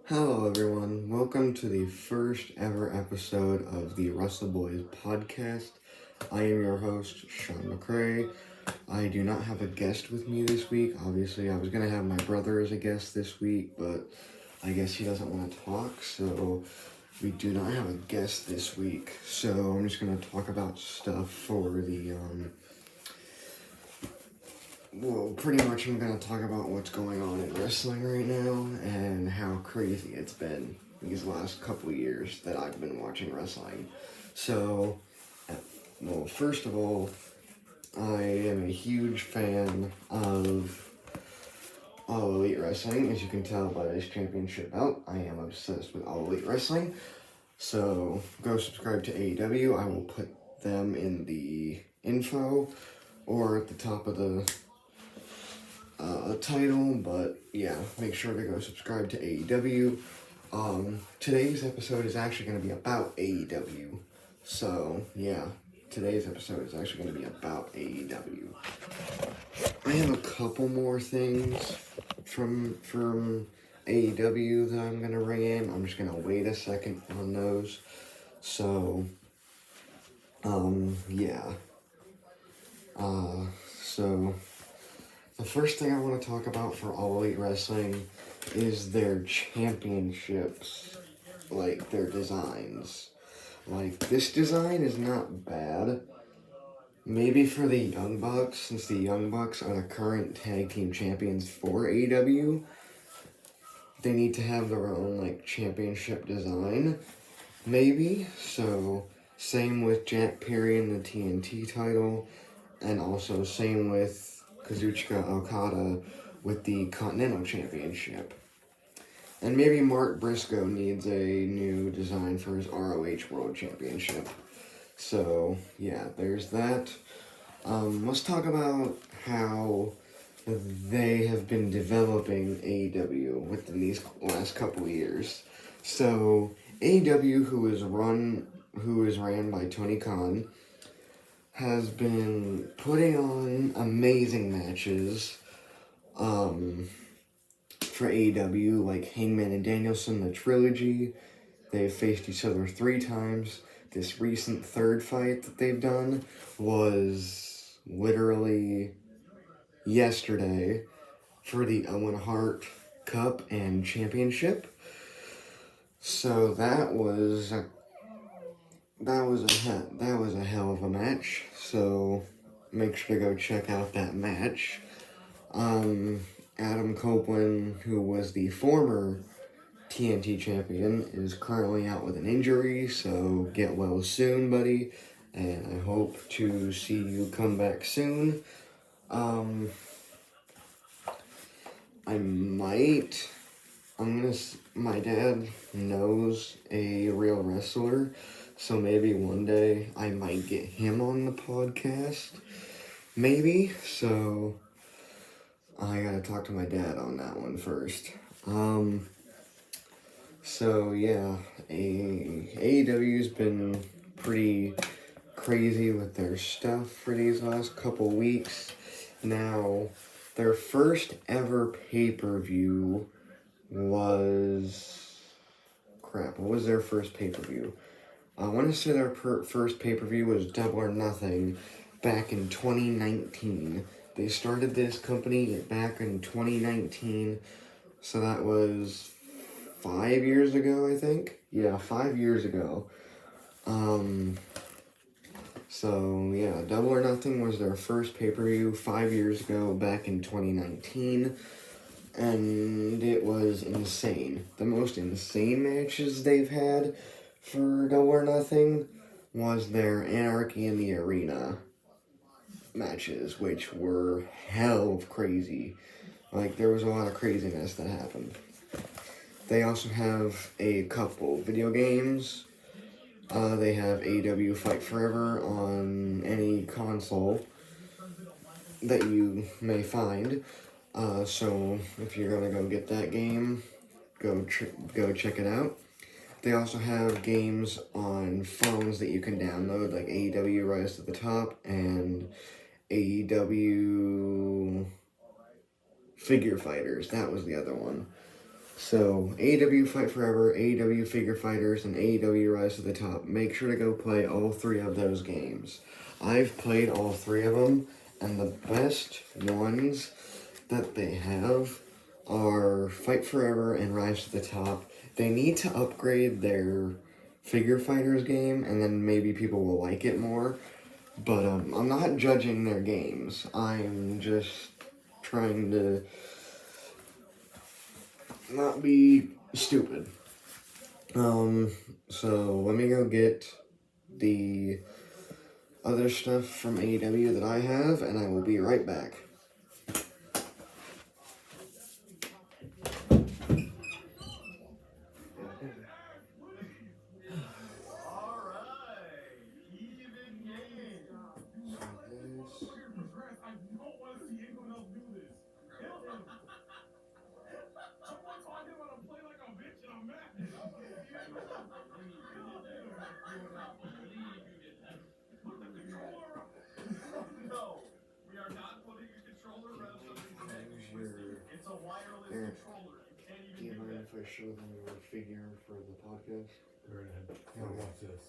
Hello everyone, welcome to the first ever episode of the Wrestle Boys podcast. I am your host, Shawn McCray. I do not have a guest with me this week. Obviously, I was going to have my brother as a guest this week, but I guess he doesn't want to talk, so we do not have a guest this week. So I'm just going to talk about stuff for the, pretty much I'm going to talk about what's going on in wrestling right now and how crazy it's been these last couple years that I've been watching wrestling. So, first of all, I am a huge fan of All Elite Wrestling. As you can tell by this championship belt, I am obsessed with All Elite Wrestling. So, go subscribe to AEW. I will put them in the info or at the top of the title, but yeah, make sure to go subscribe to AEW. Today's episode is actually going to be about AEW. So, yeah, today's episode is actually going to be about AEW. I have a couple more things from AEW that I'm going to bring in. I'm just going to wait a second on those. So, yeah. So, the first thing I want to talk about for All Elite Wrestling is their championships, like their designs. Like, this design is not bad. Maybe for the Young Bucks, since the Young Bucks are the current tag team champions for AEW, they need to have their own, like, championship design. Maybe. So, same with Jack Perry and the TNT title, and also same with Kazuchika Okada with the Continental Championship. And maybe Mark Briscoe needs a new design for his ROH World Championship. So, yeah, there's that. Let's talk about how they have been developing AEW within these last couple of years. So, AEW, who is ran by Tony Khan, has been putting on amazing matches for AEW, like Hangman and Danielson, the trilogy. They've faced each other 3 times. This recent third fight that they've done was literally yesterday for the Owen Hart Cup and Championship. So that was a hell of a match. So make sure to go check out that match. Adam Copeland, who was the former TNT champion, is currently out with an injury, so get well soon, buddy, and I hope to see you come back soon. My dad knows a real wrestler, so maybe one day I might get him on the podcast, maybe, so I gotta talk to my dad on that one first. So yeah, AEW's been pretty crazy with their stuff for these last couple weeks. Now, their first ever pay-per-view was... what was their first pay-per-view? I want to say their first pay-per-view was Double or Nothing back in 2019. They started this company back in 2019, so that was 5 years ago, I think? Yeah, 5 years ago. So, yeah, Double or Nothing was their first pay-per-view 5 years ago, back in 2019, and it was insane. The most insane matches they've had for Double or Nothing was their Anarchy in the Arena matches, which were hell of crazy. Like, there was a lot of craziness that happened. They also have a couple video games. They have AEW Fight Forever on any console that you may find. So if you're gonna go get that game, go check it out. They also have games on phones that you can download, like AEW Rise to the Top and AEW Figure Fighters. That was the other one. So, AEW Fight Forever, AEW Figure Fighters, and AEW Rise to the Top. Make sure to go play all 3 of those games. I've played all 3 of them, and the best ones that they have are Fight Forever and Rise to the Top. They need to upgrade their Figure Fighters game, and then maybe people will like it more. But I'm not judging their games. I'm just trying to not be stupid. So let me go get the other stuff from AEW that I have, and I will be right back. Do you mind if I show them your figure for the podcast? Go right ahead. I want to watch this.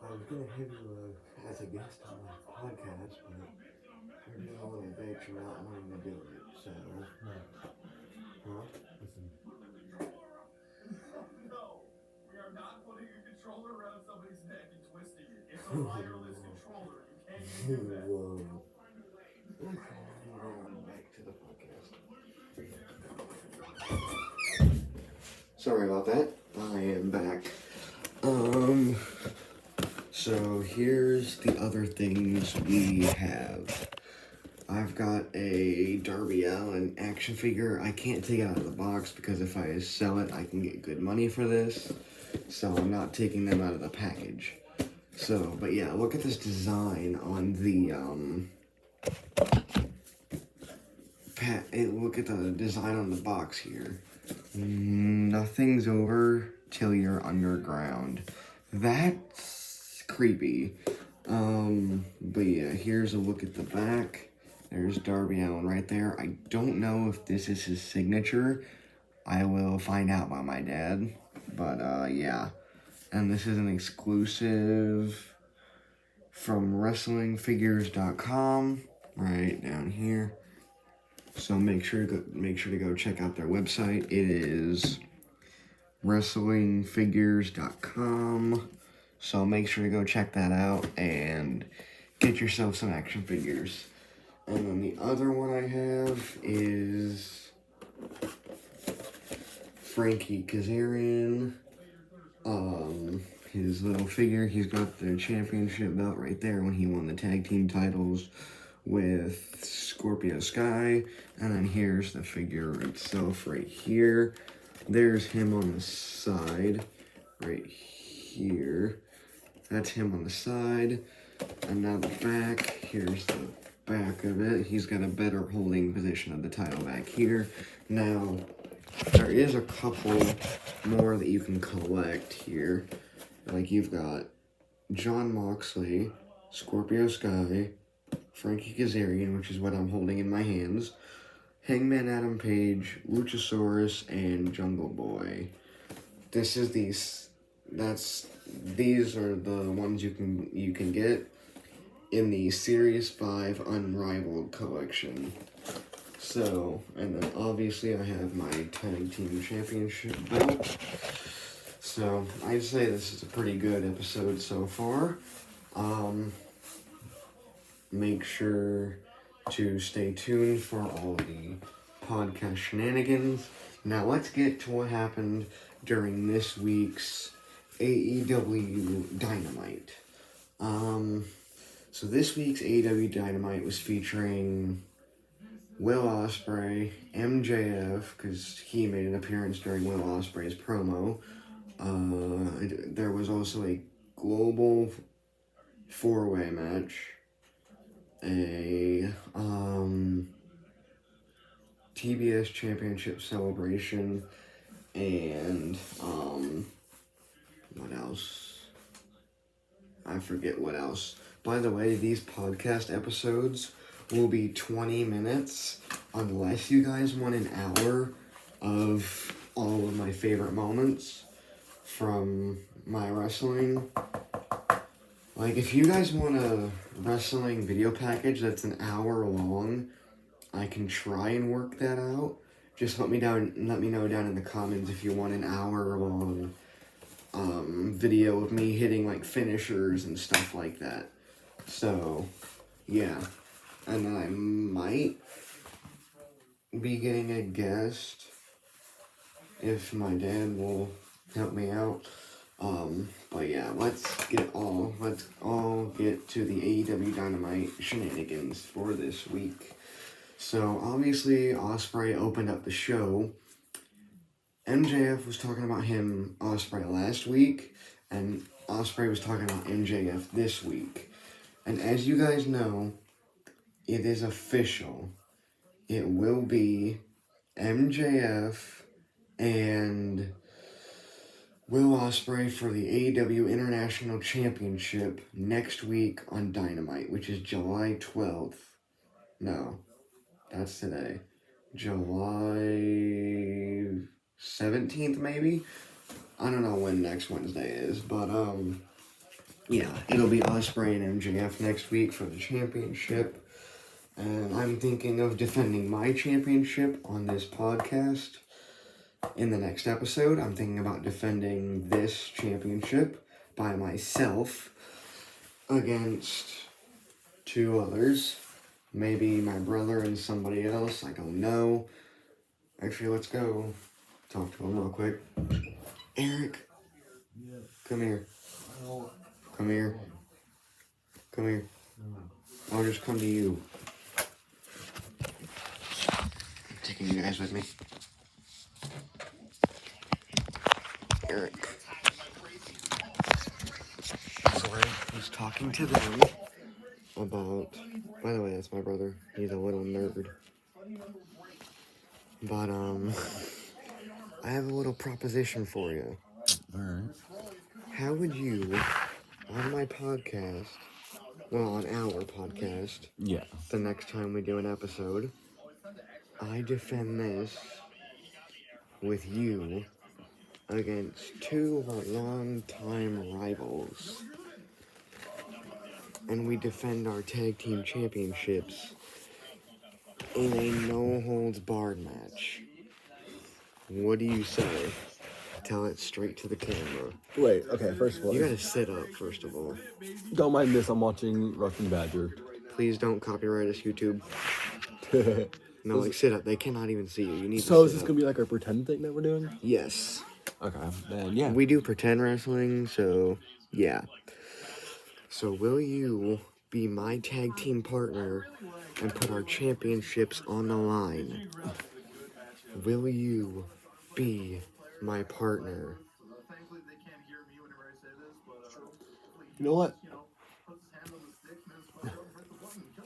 I was gonna have you as a guest on my podcast, but you're being a little bitch and not wanting to do it, so... No. Huh? Listen. No, we are not putting a controller around somebody's neck and twisting it. It's a wireless controller. You can't use that. Whoa. Back to the podcast. Sorry about that. I am back. So here's the other things we have. I've got a Darby Allin action figure. I can't take it out of the box because if I sell it, I can get good money for this. So I'm not taking them out of the package. So, but yeah, look at this design on the, look at the design on the box here. Nothing's over till you're underground. That's creepy. But yeah, here's a look at the back. There's Darby Allin right there. I don't know if this is his signature. I will find out by my dad. But, yeah. And this is an exclusive from WrestlingFigures.com. Right down here. So make sure to go check out their website. It is WrestlingFigures.com. So make sure to go check that out and get yourself some action figures. And then the other one I have is Frankie Kazarian. His little figure. He's got the championship belt right there when he won the tag team titles with Scorpio Sky. And then here's the figure itself right here. There's him on the side right here. That's him on the side. And now the back. Here's the back of it. He's got a better holding position of the title back here. Now, there is a couple more that you can collect here. Like you've got Jon Moxley, Scorpio Sky, Frankie Kazarian, which is what I'm holding in my hands, Hangman Adam Page, Luchasaurus, and Jungle Boy. These are the ones you can get in the Series 5 Unrivaled collection. So, and then obviously I have my Tag Team Championship belt. So, I'd say this is a pretty good episode so far. Make sure to stay tuned for all the podcast shenanigans. Now, let's get to what happened during this week's AEW Dynamite. So this week's AEW Dynamite was featuring Will Ospreay, MJF, because he made an appearance during Will Ospreay's promo. There was also a global four-way match, a TBS Championship celebration, and what else? I forget what else. By the way, these podcast episodes will be 20 minutes unless you guys want an hour of all of my favorite moments from my wrestling. Like, if you guys want a wrestling video package that's an hour long, I can try and work that out. Just let me know down in the comments if you want an hour long video of me hitting like finishers and stuff like that. So, yeah. And then I might be getting a guest if my dad will help me out. But yeah, let's all get to the AEW Dynamite shenanigans for this week. So obviously Ospreay opened up the show. MJF was talking about Ospreay last week, and Ospreay was talking about MJF this week. And as you guys know, it is official. It will be MJF and Will Ospreay for the AEW International Championship next week on Dynamite, which is July 12th. No, that's today. July 17th, maybe? I don't know when next Wednesday is, but, yeah, it'll be Ospreay and MJF next week for the championship. And I'm thinking of defending my championship on this podcast. In the next episode, I'm thinking about defending this championship by myself against two others. Maybe my brother and somebody else, I don't know. Actually, let's go talk to him real quick. Eric, come here. Come here. Come here. I'll just come to you. I'm taking you guys with me. Eric. So I was talking to them about, by the way, that's my brother. He's a little nerd. But, I have a little proposition for you. Alright. How would you, on my podcast, well, on our podcast, Yeah. the next time we do an episode, I defend this with you against two of our long-time rivals. And we defend our tag team championships in a no-holds-barred match. What do you say? Tell it straight to the camera. Wait, okay, first of all, You gotta sit up, first of all. don't mind this, I'm watching Russian Badger. Please don't copyright us, YouTube. No, like, sit up. They cannot even see you. You need So to is sit this up. gonna be like our pretend thing that we're doing? Yes. Okay, then yeah. We do pretend wrestling, so, yeah. So will you be my tag team partner and put our championships on the line? Will you be my partner? You know what?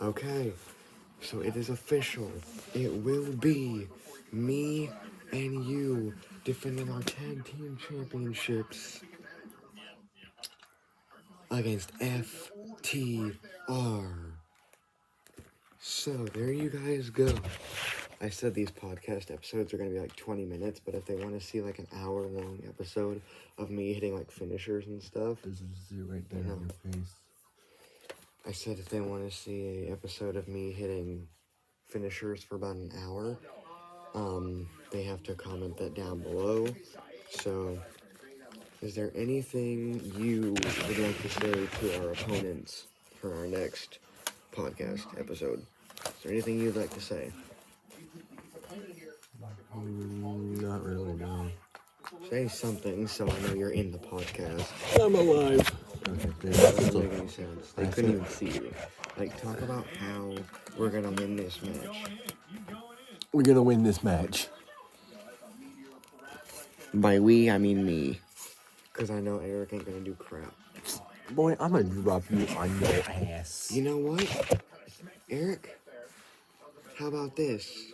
Okay, so it is official. It will be me and you defending our tag team championships against FTR. So there you guys go. I said these podcast episodes are going to be like 20 minutes, but if they want to see like an hour-long episode of me hitting like finishers and stuff, There's a Z right there on your face. I said if they want to see a episode of me hitting finishers for about an hour, they have to comment that down below. So, is there anything you would like to say to our opponents for our next podcast episode? Is there anything you'd like to say? Not really, no. Say something so I know you're in the podcast. I'm alive. Okay, That doesn't make any sense. They couldn't even see you. Like, talk about how we're gonna win this match. we're gonna win this match. By we, I mean me. Because I know Eric ain't gonna do crap. Boy, I'm gonna drop you on your ass. You know what? Eric, how about this?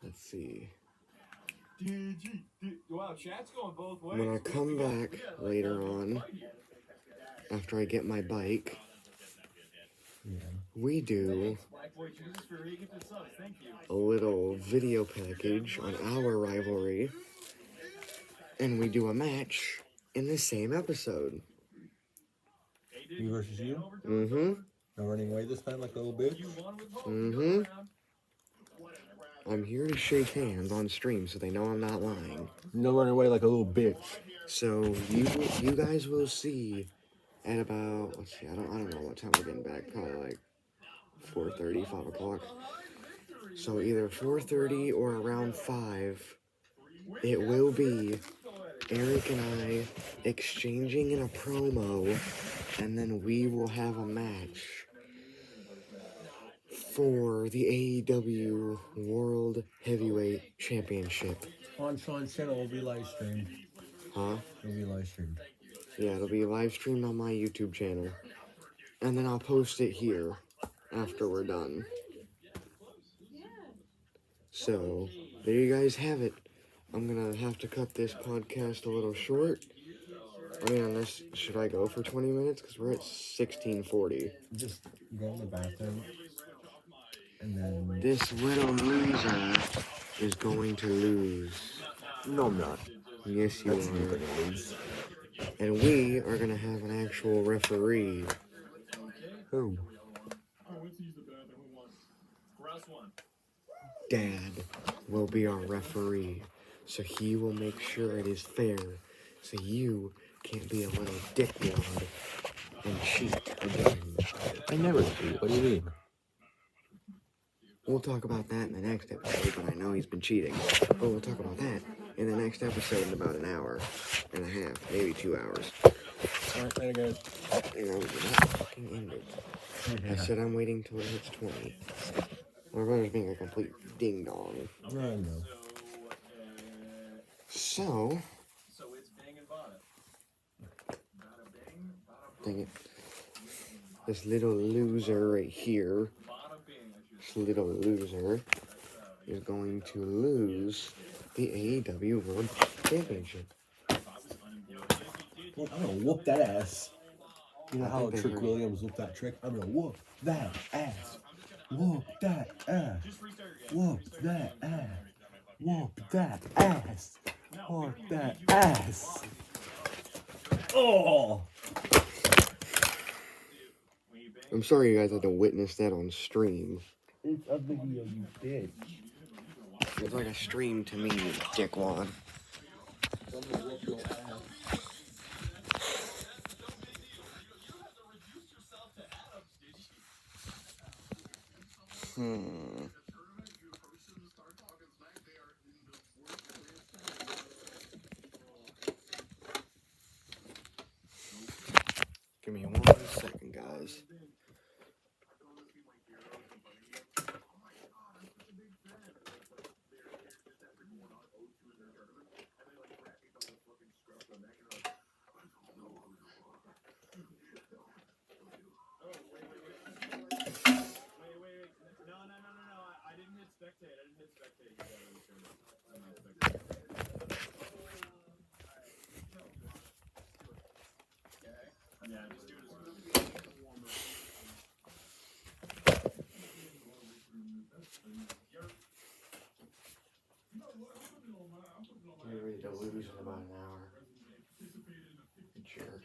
Let's see. Wow, chat's going both ways. When I come back later on, after I get my bike, we do a little video package on our rivalry, and we do a match in the same episode. Me versus you? Mm-hmm. No running away this time like a little bitch? Mm-hmm. I'm here to shake hands on stream so they know I'm not lying. No running away like a little bitch. So you guys will see at about, let's see, I don't know what time we're getting back, probably like 4:30, 5 o'clock. So either 4:30 or around 5, it will be Eric and I exchanging in a promo, and then we will have a match for the AEW World Heavyweight Championship. On Shawn's channel will be live streamed. Huh? It'll be live streamed. Yeah, it'll be live streamed on my YouTube channel. And then I'll post it here after we're done. So, there you guys have it. I'm gonna have to cut this podcast a little short. I mean, unless, should I go for 20 minutes? Because we're at 16:40. Just go in the bathroom. And then... This little loser is going to lose. No, I'm not. Yes, you That's you are. gonna lose. And we are gonna have an actual referee. Who? Dad will be our referee. So he will make sure it is fair. So you can't be a little dickwad and cheat again. I never cheat. What do you mean? We'll talk about that in the next episode, but I know he's been cheating. But we'll talk about that in the next episode in about an hour and a half, maybe 2 hours. Alright, later guys. You know, we're not fucking ended. I said I'm waiting till it hits 20. My brother's being a complete ding-dong. I know. So, it's bang and bada. Bada bing, bada dang it. This little loser right here, this little loser, is going to lose the AEW World Championship. Well, I'm gonna whoop that ass. You know I how think they Trick heard- Williams whooped that trick? I'm gonna whoop that ass. Whoop that ass. Whoop that ass. Whoop that ass. Whoop that ass. Oh! I'm sorry you guys had to witness that on stream. It's a video, you bitch. It's like a stream to me, you dickwad. I'm gonna whoop your ass. Give me 1 second, guys. You're ready to lose in about an hour. You jerk.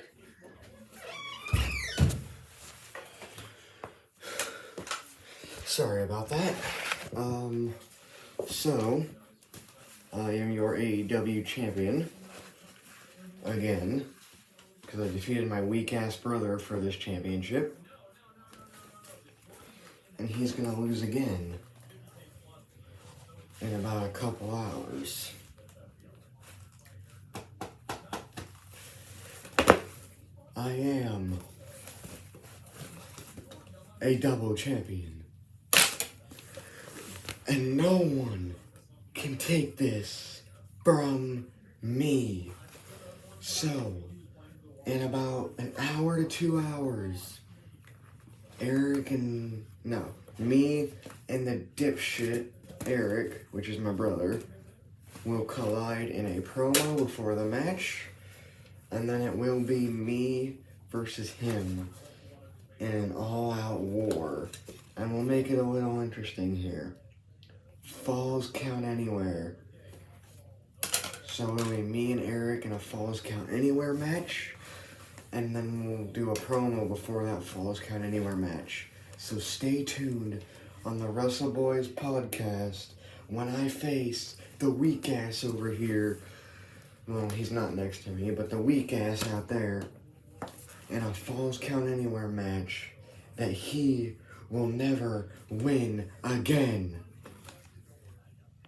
Sorry about that. So, I am your AEW champion. Again. Because I defeated my weak-ass brother for this championship. And he's gonna lose again. In about a couple hours. I am a double champion. And no one can take this from me. So, in about an hour to 2 hours, me and the dipshit Eric, which is my brother, will collide in a promo before the match, and then it will be me versus him in an all-out war. And we'll make it a little interesting here. Falls count anywhere. So it'll be me and Eric in a Falls Count Anywhere match, and then we'll do a promo before that Falls Count Anywhere match. So stay tuned on the Russell Boys podcast when I face the weak ass over here. Well, he's not next to me, but the weak ass out there in a Falls Count Anywhere match that he will never win again.